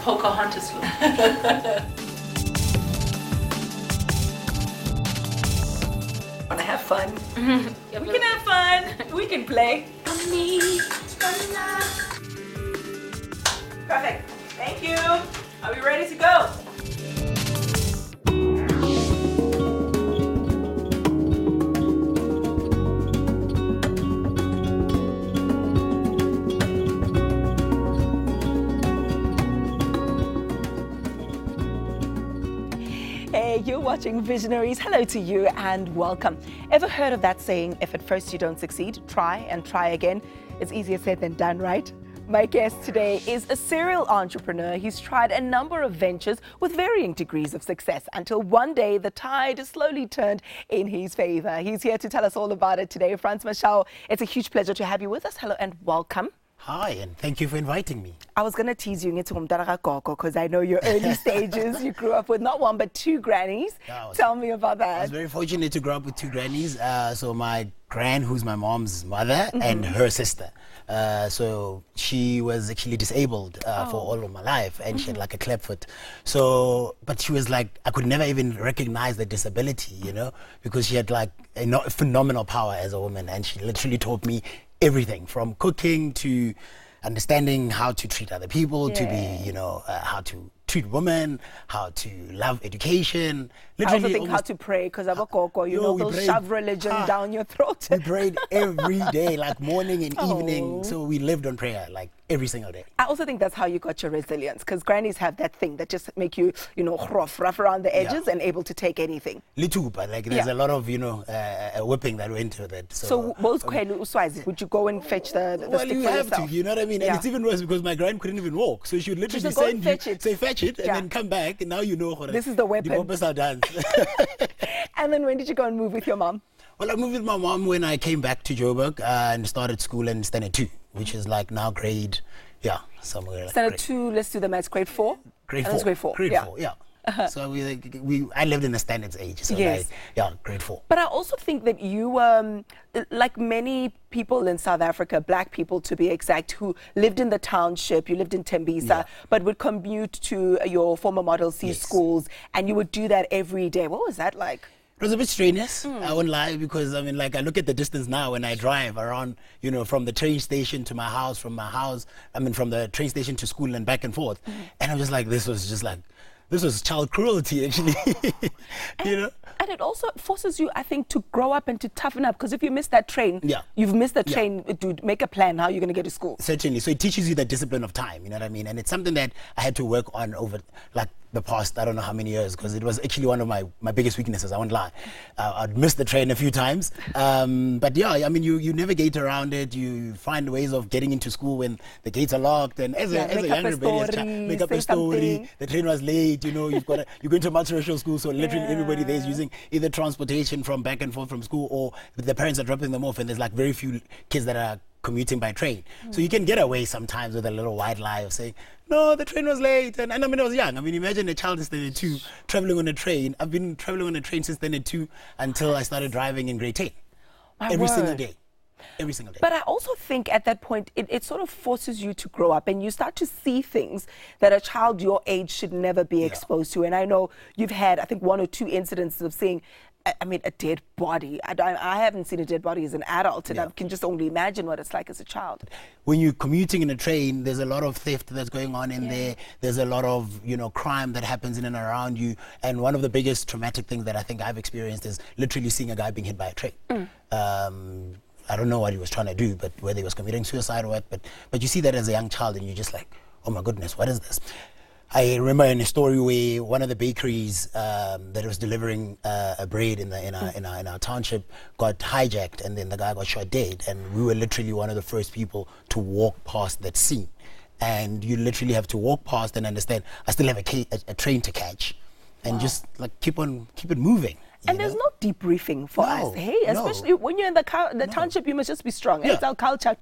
Pocahontas look. Want to have fun? Yeah, we can have fun. We can play. Perfect. Thank you. Are we ready to go? Hey, you're watching Visionaries. Hello to you and welcome. Ever heard of that saying, if at first you don't succeed, try and try again? It's easier said than done, right? My guest today is a serial entrepreneur. He's tried a number of ventures with varying degrees of success until one day the tide slowly turned in his favor. He's here to tell us all about it today. Frans Mashao, it's a huge pleasure to have you with us. Hello and welcome. Hi, and thank you for inviting me. I was going to tease you because I know your early stages. You grew up with not one but two grannies. Tell me about that. I was very fortunate to grow up with two grannies. So my gran, who's my mom's mother, and her sister. So she was actually disabled for all of my life, and she had like a cleft foot. So, but she was like, I could never even recognize the disability, you know, because she had like a phenomenal power as a woman, and she literally taught me everything from cooking to understanding how to treat other people, to be, you know, how to treat women, how to love education. Literally, I also think how to pray, because I'm a koko, you know, they'll shove religion down your throat. We prayed every day, like morning and evening. So we lived on prayer, like every single day. I also think that's how you got your resilience, because grannies have that thing that just make you, you know, rough around the edges and able to take anything. Little, but like there's a lot of, you know, whipping that went with it. So would you go and fetch the well, stick you for have yourself? to, you know what I mean? And it's even worse because my gran couldn't even walk. So she would literally send you, say fetch it, and then come back, and now you know this is the weapon. The dance. And then when did you go and move with your mom? Well, I moved with my mom when I came back to Joburg and started school in standard 2, which is like now grade, somewhere like standard 2, let's do the maths, grade 4? Grade 4. That's grade 4. Grade 4, yeah. So I lived in the standards age, so grade 4. But I also think that you, like many people in South Africa, black people to be exact, who lived in the township, you lived in Tembisa, but would commute to your former Model C schools, and you would do that every day. What was that like? It was a bit strenuous, I won't lie, because I mean, like I look at the distance now when I drive around, you know, from the train station to my house, from the train station to school and back and forth. And I'm just like, this was child cruelty, actually. You know? And it also forces you, I think, to grow up and to toughen up, because if you miss that train, you've missed the train to make a plan how you're going to get to school. Certainly. So it teaches you the discipline of time, you know what I mean? And it's something that I had to work on over like the past, I don't know how many years, because it was actually one of my biggest weaknesses, I won't lie. I'd missed the train a few times. But yeah, I mean, you navigate around it, you find ways of getting into school when the gates are locked, and as a younger baby, make up a story, the train was late, you know, you're going to a multiracial school, so literally everybody there is using either transportation from back and forth from school, or the parents are dropping them off, and there's like very few kids that are commuting by train. So you can get away sometimes with a little white lie of saying, no, the train was late. And I mean, I was young. I mean, imagine a child in standard 2 traveling on a train. I've been traveling on a train since standard 2 until I started driving in grade 10. Every single day. Every single day. But I also think at that point, it sort of forces you to grow up, and you start to see things that a child your age should never be exposed to. And I know you've had, I think, 1 or 2 incidents of seeing, I mean, a dead body. I haven't seen a dead body as an adult, and I can just only imagine what it's like as a child. When you're commuting in a train, there's a lot of theft that's going on in there. There's a lot of, you know, crime that happens in and around you. And one of the biggest traumatic things that I think I've experienced is literally seeing a guy being hit by a train. I don't know what he was trying to do, but whether he was committing suicide or what, but you see that as a young child, and you're just like, oh my goodness, what is this? I remember in a story where one of the bakeries that was delivering a bread in our township got hijacked, and then the guy got shot dead, and we were literally one of the first people to walk past that scene. And you literally have to walk past and understand, I still have a train to catch, and just like keep it moving. And there's no debriefing for us, hey? Especially when you're in the township, you must just be strong. Yeah. It's our culture,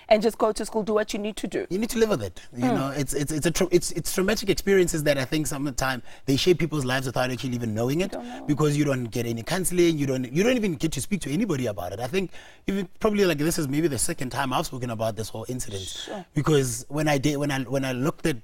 and just go to school, do what you need to do. You need to live with it. You know, it's traumatic experiences that I think some of the time they shape people's lives without actually even knowing it, because you don't get any counseling, you don't even get to speak to anybody about it. I think even probably like this is maybe the second time I've spoken about this whole incident, because when I looked at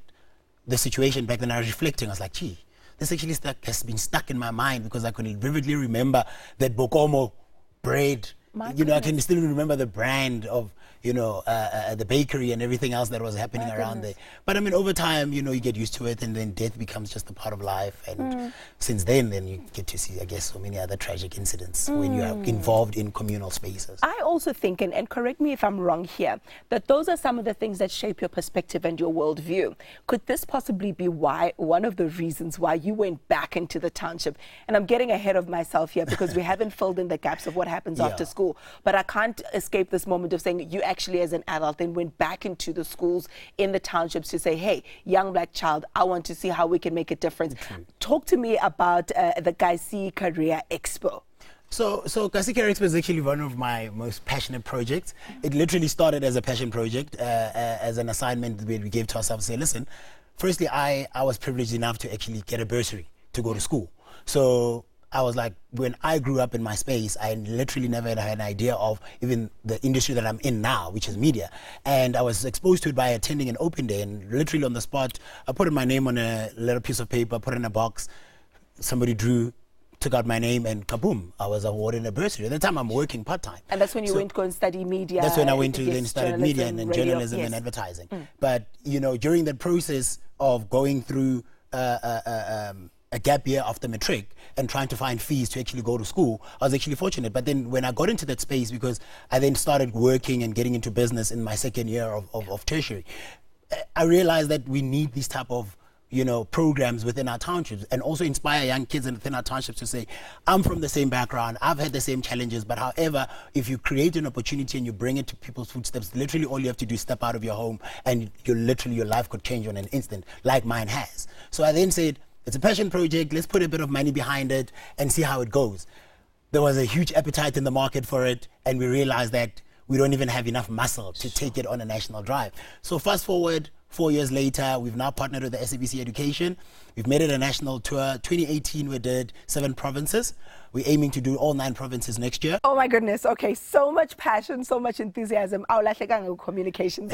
the situation back then, I was reflecting. I was like, gee, this actually has been stuck in my mind because I could vividly remember that Bokomo bread. I can still remember the brand of, the bakery and everything else that was happening around there. But I mean, over time, you get used to it, and then death becomes just a part of life. And since then you get to see, I guess, so many other tragic incidents when you are involved in communal spaces. I also think, and correct me if I'm wrong here, that those are some of the things that shape your perspective and your worldview. Could this possibly be one of the reasons why you went back into the township? And I'm getting ahead of myself here because we haven't filled in the gaps of what happens after school. But I can't escape this moment of saying you actually, as an adult, then went back into the schools in the townships to say, hey, young black child, I want to see how we can make a difference. Talk to me about the Kasi Career Expo. So Kasi Career Expo is actually one of my most passionate projects. It literally started as a passion project, as an assignment that we gave to ourselves. Say, listen, firstly, I was privileged enough to actually get a bursary to go to school. So I was like, when I grew up in my space, I literally never had an idea of even the industry that I'm in now, which is media. And I was exposed to it by attending an open day, and literally on the spot, I put my name on a little piece of paper, put it in a box, somebody drew, took out my name, and kaboom, I was awarded a bursary. At the time, I'm working part-time. And that's when you went to go and study media. That's when I went to then study media and radio, journalism and advertising. But, during the process of going through a gap year after matric and trying to find fees to actually go to school, I was actually fortunate. But then when I got into that space, because I then started working and getting into business in my second year of tertiary, I realized that we need these type of programs within our townships, and also inspire young kids within our townships to say, I'm from the same background, I've had the same challenges, but however, if you create an opportunity and you bring it to people's footsteps, literally all you have to do is step out of your home, and your life could change on an instant, like mine has. So I then said, it's a passion project, let's put a bit of money behind it and see how it goes. There was a huge appetite in the market for it, and we realized that we don't even have enough muscle to take it on a national drive. So fast forward, 4 years later, we've now partnered with the SABC Education. We've made it a national tour. 2018, we did 7 provinces. We're aiming to do all 9 provinces next year. Oh my goodness. Okay, so much passion, so much enthusiasm. Communications.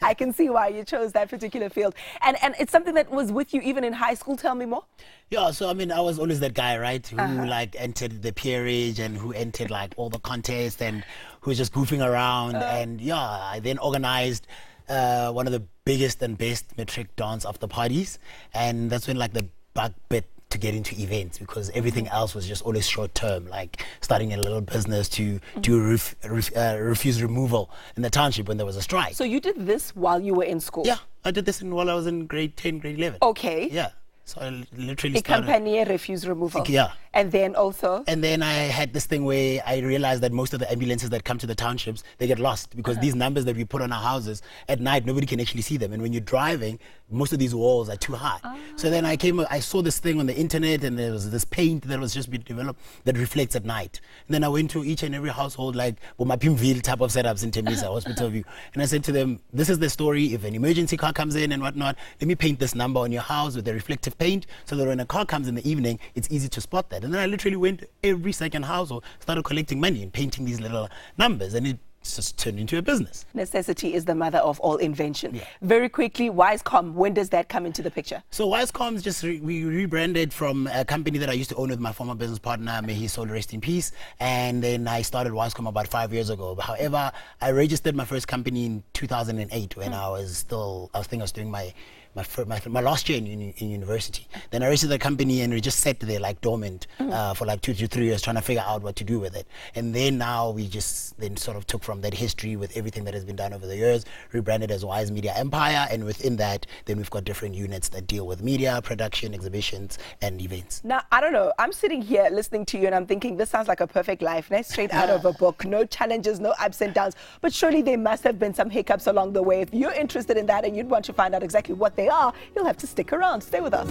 I can see why you chose that particular field. And it's something that was with you even in high school. Tell me more. Yeah, so I mean, I was always that guy, right, who entered the peerage and who entered all the contests and who was just goofing around. And I then organized one of the biggest and best matric dance after parties, and that's when the bug bit to get into events, because everything else was just always short term, like starting a little business to do refuse removal in the township when there was a strike. So you did this while you were in school? Yeah, I did this while I was in grade 10, grade 11. Okay. Yeah. So I literally started. Company refuse removal. Yeah. And then also? And then I had this thing where I realized that most of the ambulances that come to the townships, they get lost because these numbers that we put on our houses, at night, nobody can actually see them. And when you're driving, most of these walls are too high. So then I saw this thing on the internet, and there was this paint that was just being developed that reflects at night. And then I went to each and every household, like Bomapimville type of setups in Tembisa, Hospital View. And I said to them, this is the story. If an emergency car comes in and whatnot, let me paint this number on your house with a reflective paint so that when a car comes in the evening, it's easy to spot that. And then I literally went to every second household, started collecting money and painting these little numbers, and it just turned into a business. Necessity is the mother of all invention. Yeah. Very quickly, Wisecom, when does that come into the picture? So Wisecom is just we rebranded from a company that I used to own with my former business partner, may his soul rest in peace, and then I started Wisecom about 5 years ago. However, I registered my first company in 2008 when I was doing my last year in university. Then I registered the company, and we just sat there dormant for 2 to 3 years trying to figure out what to do with it. And then now we just then sort of took from that history with everything that has been done over the years, rebranded as Wise Media Empire, and within that then we've got different units that deal with media, production, exhibitions and events. Now, I don't know, I'm sitting here listening to you and I'm thinking this sounds like a perfect life, straight out of a book, no challenges, no ups and downs, but surely there must have been some hiccups along the way. If you're interested in that and you'd want to find out exactly what they are, you'll have to stick around. Stay with us.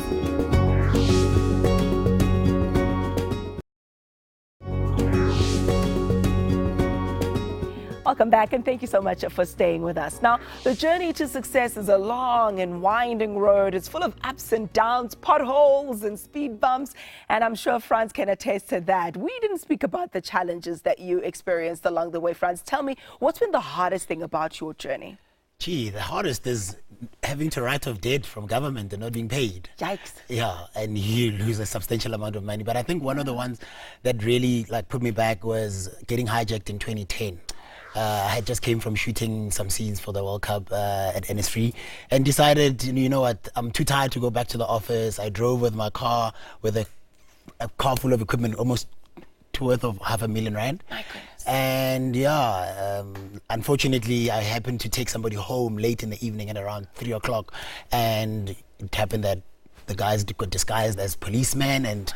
Welcome back, and thank you so much for staying with us. Now, the journey to success is a long and winding road. It's full of ups and downs, potholes and speed bumps, and I'm sure Frans can attest to that. We didn't speak about the challenges that you experienced along the way. Frans, tell me, what's been the hardest thing about your journey? Gee, the hardest is having to write off debt from government and not being paid. Yikes. Yeah, and you lose a substantial amount of money. But I think one of the ones that really like put me back was getting hijacked in 2010. I had just came from shooting some scenes for the World Cup at NS3 and decided, you know what, I'm too tired to go back to the office. I drove with my car with a car full of equipment, almost worth of R500,000. My goodness. And yeah, unfortunately, I happened to take somebody home late in the evening at around 3 o'clock, and it happened that the guys got disguised as policemen, and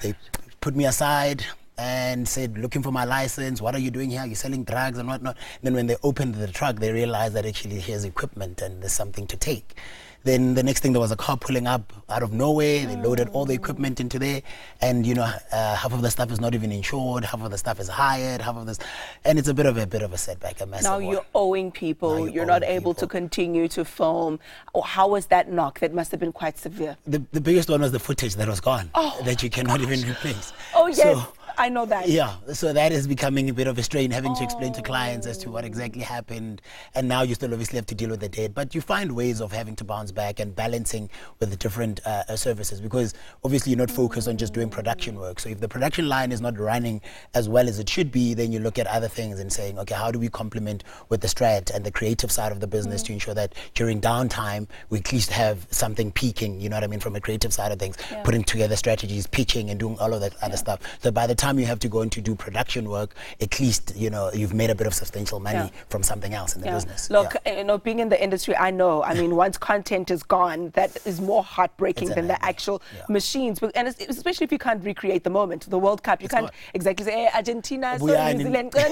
they put me aside and said, looking for my license, what are you doing here? You're selling drugs and whatnot. Then when they opened the truck, they realized that actually here's equipment and there's something to take. Then the next thing, there was a car pulling up out of nowhere. They loaded all the equipment into there, and you know, half of the stuff is not even insured, half of the stuff is hired, half of this, and it's a bit of a setback, a massive Now you're owing people. You're not able to continue to film. Or how was that knock? That must have been quite severe. The biggest one was the footage that was gone, that you cannot even replace. Oh yes. I know that. Yeah, so that is becoming a bit of a strain, having to explain to clients as to what exactly happened. And now you still obviously have to deal with the debt, but you find ways of having to bounce back and balancing with the different services, because obviously you're not focused on just doing production work. So if the production line is not running as well as it should be, then you look at other things and saying, okay, how do we complement with the strat and the creative side of the business to ensure that during downtime we at least have something peaking, you know what I mean, from a creative side of things, putting together strategies, pitching and doing all of that other stuff. So by the time you have to go in to do production work, at least, you know, you've made a bit of substantial money from something else in the business. Look, you know, being in the industry, I know, I mean, once content is gone, that is more heartbreaking than the actual machines. But, and especially if you can't recreate the moment, the World Cup, you can't exactly say, hey, Argentina, New Zealand,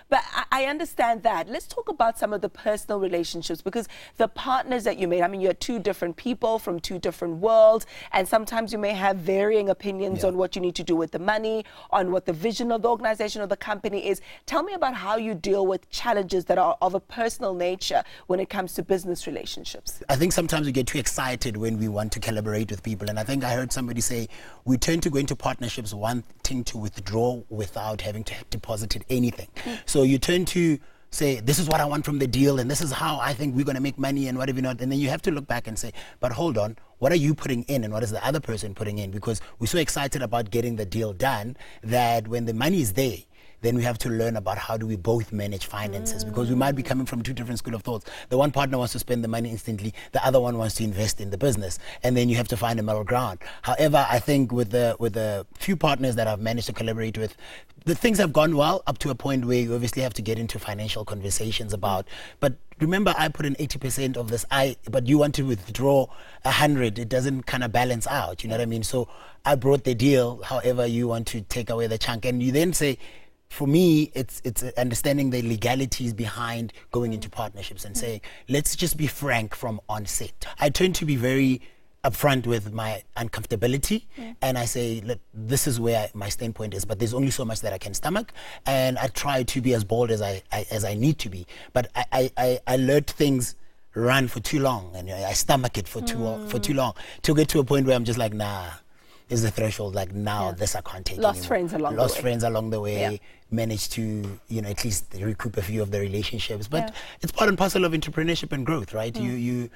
but I understand that. Let's talk about some of the personal relationships, because the partners that you made, I mean, you're two different people from two different worlds, and sometimes you may have varying opinions on what you need to do with the money, on what the vision of the organization or the company is. Tell me about how you deal with challenges that are of a personal nature when it comes to business relationships. I think sometimes we get too excited when we want to collaborate with people, and I think I heard somebody say we tend to go into partnerships wanting to withdraw without having to have deposited anything. So you tend to say, this is what I want from the deal, and this is how I think we're going to make money and whatever not. And then you have to look back and say, but hold on, what are you putting in and what is the other person putting in? Because we're so excited about getting the deal done that when the money is there, then we have to learn about how do we both manage finances, because we might be coming from two different school of thoughts. The one partner wants to spend the money instantly, the other one wants to invest in the business, and then you have to find a middle ground. However, I think with the few partners that I've managed to collaborate with, the things have gone well up to a point where you obviously have to get into financial conversations about, but remember, I put in 80% of this, but you want to withdraw 100, it doesn't kind of balance out, you know what I mean? So I brought the deal, however you want to take away the chunk, and you then say, for me, it's understanding the legalities behind going into partnerships and saying, let's just be frank from onset. I tend to be very upfront with my uncomfortability, and I say, look, this is where my standpoint is, but there's only so much that I can stomach, and I try to be as bold as I need to be. But I let things run for too long, and I stomach it for too long, to get to a point where I'm just like, nah, is the threshold, like now this I can't take Lost anymore. friends along the way. Managed to, you know, at least recoup a few of the relationships, but it's part and parcel of entrepreneurship and growth, right? You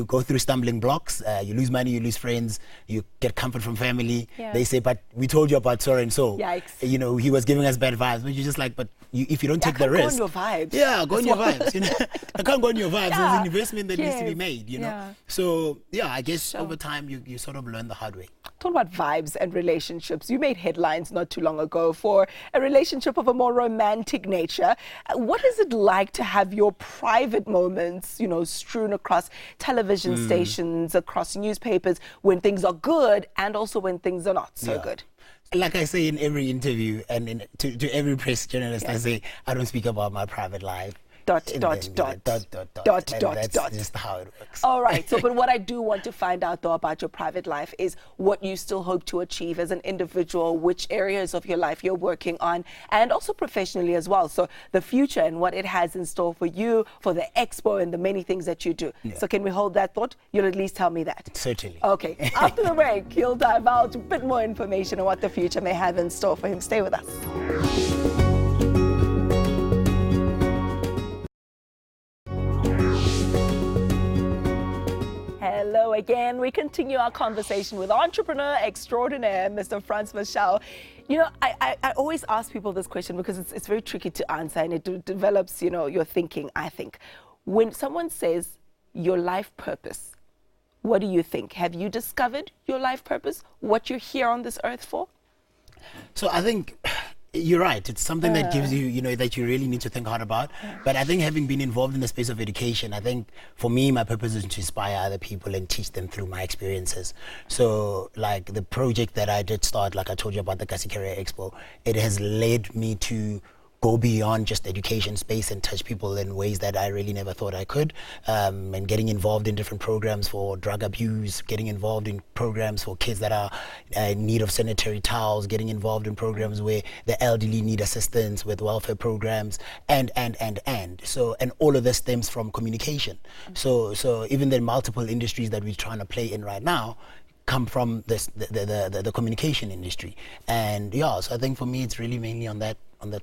go through stumbling blocks, you lose money, you lose friends, you get comfort from family. They say, but we told you about so and so. Yikes. You know, he was giving us bad vibes, but you're just like, but if you don't take the risk, go on your vibes. Go on your vibes. You know, I can't go on your vibes. There's an investment that needs to be made. You know, so I guess over time you sort of learn the hard way. Talk about vibes and relationships. You made headlines not too long ago for a relationship of a more romantic nature. What is it like to have your private moments, you know, strewn across television stations, across newspapers, when things are good and also when things are not so good? Like I say in every interview and to every press journalist, I say, I don't speak about my private life. That's just how it works. All right. So, but what I do want to find out, though, about your private life is what you still hope to achieve as an individual, which areas of your life you're working on, and also professionally as well. So the future and what it has in store for you, for the expo and the many things that you do. So can we hold that thought? You'll at least tell me that. Certainly. Okay. After the break, he'll divulge a bit more information on what the future may have in store for him. Stay with us. Hello again. We continue our conversation with entrepreneur extraordinaire, Mr. Frans Mashao. You know, I always ask people this question because it's very tricky to answer, and it develops, you know, your thinking, I think. When someone says your life purpose, what do you think? Have you discovered your life purpose? What you're here on this earth for? So I think you're right. It's something that gives you, you know, that you really need to think hard about. But I think having been involved in the space of education, I think for me, my purpose is to inspire other people and teach them through my experiences. So like the project that I did start, like I told you about the Kasi Career Expo, it has led me to go beyond just education space and touch people in ways that I really never thought I could, and getting involved in different programs for drug abuse, getting involved in programs for kids that are in need of sanitary towels, getting involved in programs where the elderly need assistance with welfare programs, and so, and all of this stems from communication. So even the multiple industries that we're trying to play in right now come from this the communication industry. And yeah, so I think for me it's really mainly on that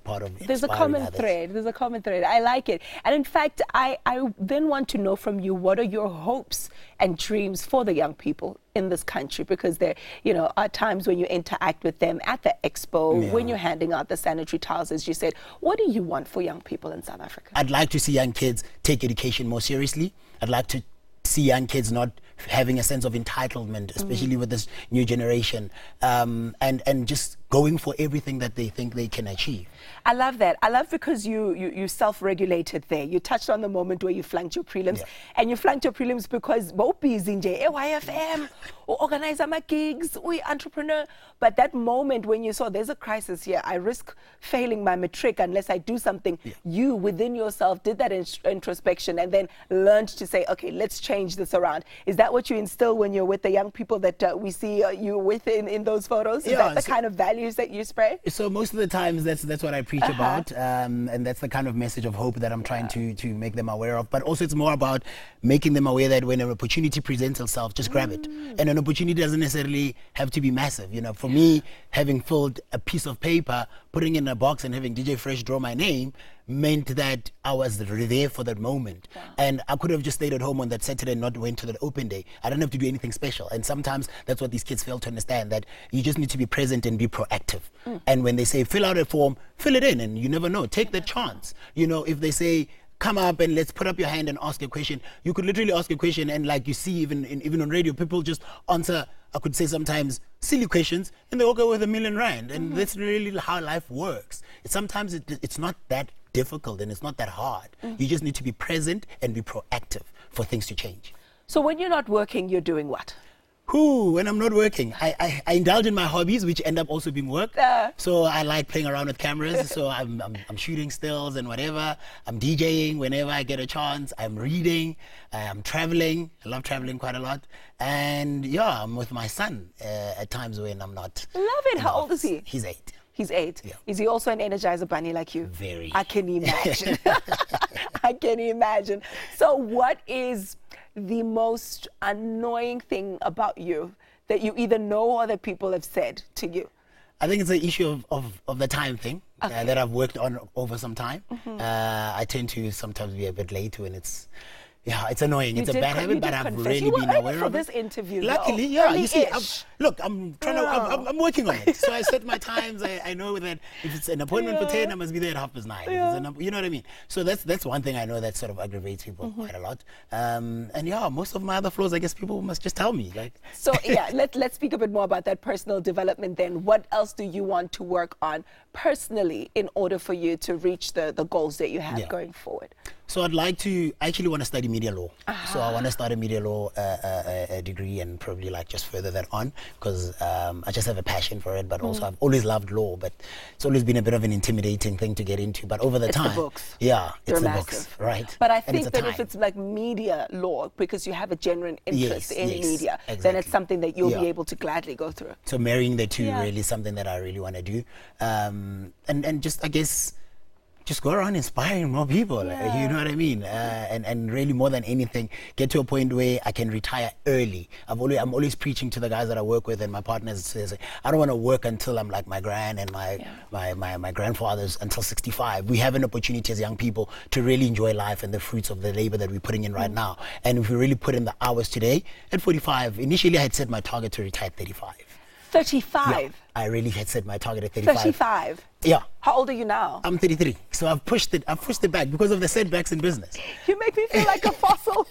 part of There's a common thread. There's a common thread. I like it. And in fact, I then want to know from you, what are your hopes and dreams for the young people in this country? Because there, you know, are times when you interact with them at the expo, when you're handing out the sanitary towels, as you said. What do you want for young people in South Africa? I'd like to see young kids take education more seriously. I'd like to see young kids not having a sense of entitlement, especially with this new generation, and just going for everything that they think they can achieve. I love that. I love because you self-regulated there. You touched on the moment where you flunked your prelims, and you flunked your prelims because both busy nje, YFM, or organize my gigs, or entrepreneur. But that moment when you saw there's a crisis here, I risk failing my matric unless I do something. You within yourself did that introspection and then learned to say, okay, let's change this around. Is that what you instill when you're with the young people that we see you with in those photos? Is that the kind of values that you spray? So most of the times that's what I preach about, and that's the kind of message of hope that I'm trying to make them aware of. But also it's more about making them aware that when an opportunity presents itself, just grab it. And an opportunity doesn't necessarily have to be massive. You know, for me, having filled a piece of paper, putting it in a box and having DJ Fresh draw my name meant that I was there for that moment. And I could have just stayed at home on that Saturday and not went to that open day. I don't have to do anything special. And sometimes that's what these kids fail to understand, that you just need to be present and be proactive. And when they say fill out a form, fill it in, and you never know, take the chance. You know, if they say come up and let's put up your hand and ask a question, you could literally ask a question, and like you see even on radio, people just answer, I could say sometimes silly questions, and they all go with R1 million. And that's really how life works. Sometimes it's not that difficult and it's not that hard. You just need to be present and be proactive for things to change. So when you're not working, you're doing what? When I'm not working, I indulge in my hobbies, which end up also being work. So I like playing around with cameras. So I'm shooting stills and whatever. I'm DJing whenever I get a chance. I'm reading. I'm traveling. I love traveling quite a lot. And yeah, I'm with my son at times when I'm not. Love it. How old is he? He's 8. He's 8. Yeah. Is he also an Energizer bunny like you? Very. I can imagine. I can imagine. So what is the most annoying thing about you that you either know or that people have said to you? I think it's the issue of the time thing that I've worked on over some time. I tend to sometimes be a bit late when it's annoying. It's a bad habit, but I've really been aware of it. This interview, luckily, you see, I'm trying to, I'm working on it. So I set my times. I know that if it's an appointment for 10, I must be there at 9:30. You know what I mean? So that's one thing I know that sort of aggravates people quite a lot. And yeah, most of my other flaws, I guess people must just tell me. Like. So yeah, let's speak a bit more about that personal development then. What else do you want to work on personally in order for you to reach the goals that you have going forward? So I actually want to study media law. So I want to start a media law a degree and probably like just further that on, because I just have a passion for it, but also I've always loved law, but it's always been a bit of an intimidating thing to get into. But over the time, the books. Yeah, They're it's the massive. books, right? But I think that if it's like media law, because you have a genuine interest in media, then it's something that you'll be able to gladly go through. So marrying the two really is something that I really want to do. And just, I guess, just go around inspiring more people. You know what I mean? And really, more than anything, get to a point where I can retire early. I'm always preaching to the guys that I work with and my partners. Says, I don't want to work until I'm like my gran and my grandfathers until 65. We have an opportunity as young people to really enjoy life and the fruits of the labor that we're putting in right now. And if we really put in the hours today, at 45, initially I had set my target to retire at 35. 35? Yeah, I really had set my target at 35. 35? Yeah. How old are you now? I'm 33. So I've pushed it back because of the setbacks in business. You make me feel like a fossil.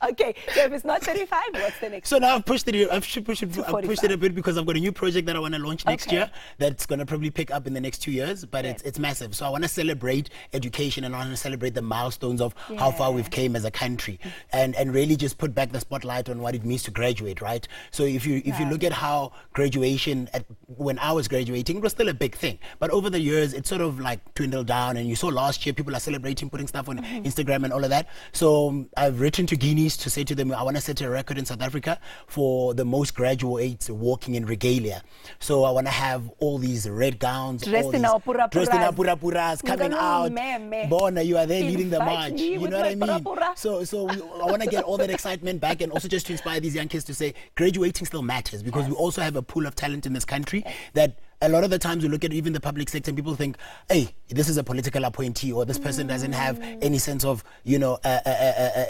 Okay, so if it's not 35, what's the next? So now I've pushed it a bit because I've got a new project that I want to launch next year that's going to probably pick up in the next 2 years, but it's massive. So I want to celebrate education and I want to celebrate the milestones of how far we've came as a country and really just put back the spotlight on what it means to graduate, right? So if you look at how graduation, when I was graduating, it was still a big thing. But over the years, it sort of like dwindled down, and you saw last year people are celebrating, putting stuff on Instagram and all of that. So I've written to Guineas to say to them, I want to set a record in South Africa for the most graduates walking in regalia. So I want to have all these red gowns, dressed in our purapuras coming out. Bona, you are there leading the march. You know what I mean? So I want to get all that excitement back, and also just to inspire these young kids to say graduating still matters, because we also have a pool of talent in this country that a lot of the times we look at even the public sector and people think, hey, this is a political appointee, or this person doesn't have any sense of,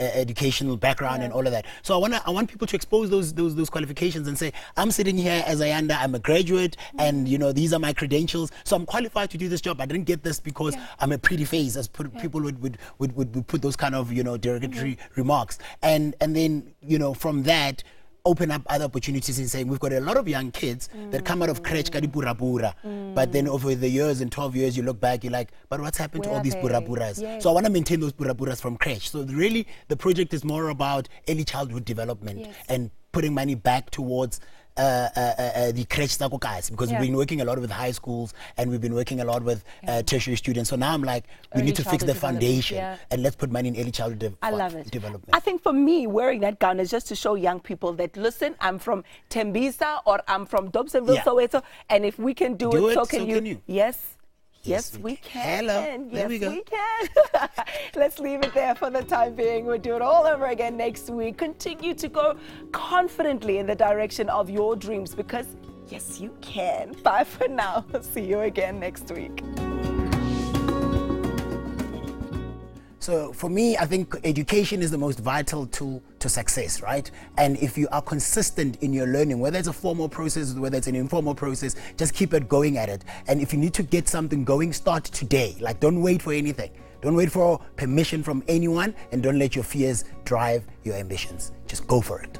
educational background and all of that. So I want people to expose those qualifications and say, I'm sitting here as Ayanda, I'm a graduate, and these are my credentials, so I'm qualified to do this job. I didn't get this because I'm a pretty face, as people would put those kind of derogatory remarks, and then from that open up other opportunities in saying we've got a lot of young kids that come out of crèche kadi pura, but then over the years, in 12 years, you look back, you're like, but what's happened to all these purapuras? Yes. So I want to maintain those purapuras from crèche. So really, the project is more about early childhood development and putting money back towards the crèche guys, because we've been working a lot with high schools and we've been working a lot with tertiary students. So now I'm like, we need to fix the foundation and let's put money in early childhood development. I think for me, wearing that gown is just to show young people that, listen, I'm from Tembisa or I'm from Dobsonville, Soweto, and if we can do it, so can you. Yes, we can. Hello. Yes, we can. Let's leave it there for the time being. We'll do it all over again next week. Continue to go confidently in the direction of your dreams, because yes, you can. Bye for now. See you again next week. So for me, I think education is the most vital tool to success, right? And if you are consistent in your learning, whether it's a formal process, whether it's an informal process, just keep it going at it. And if you need to get something going, start today. Like, don't wait for anything. Don't wait for permission from anyone, and don't let your fears drive your ambitions. Just go for it.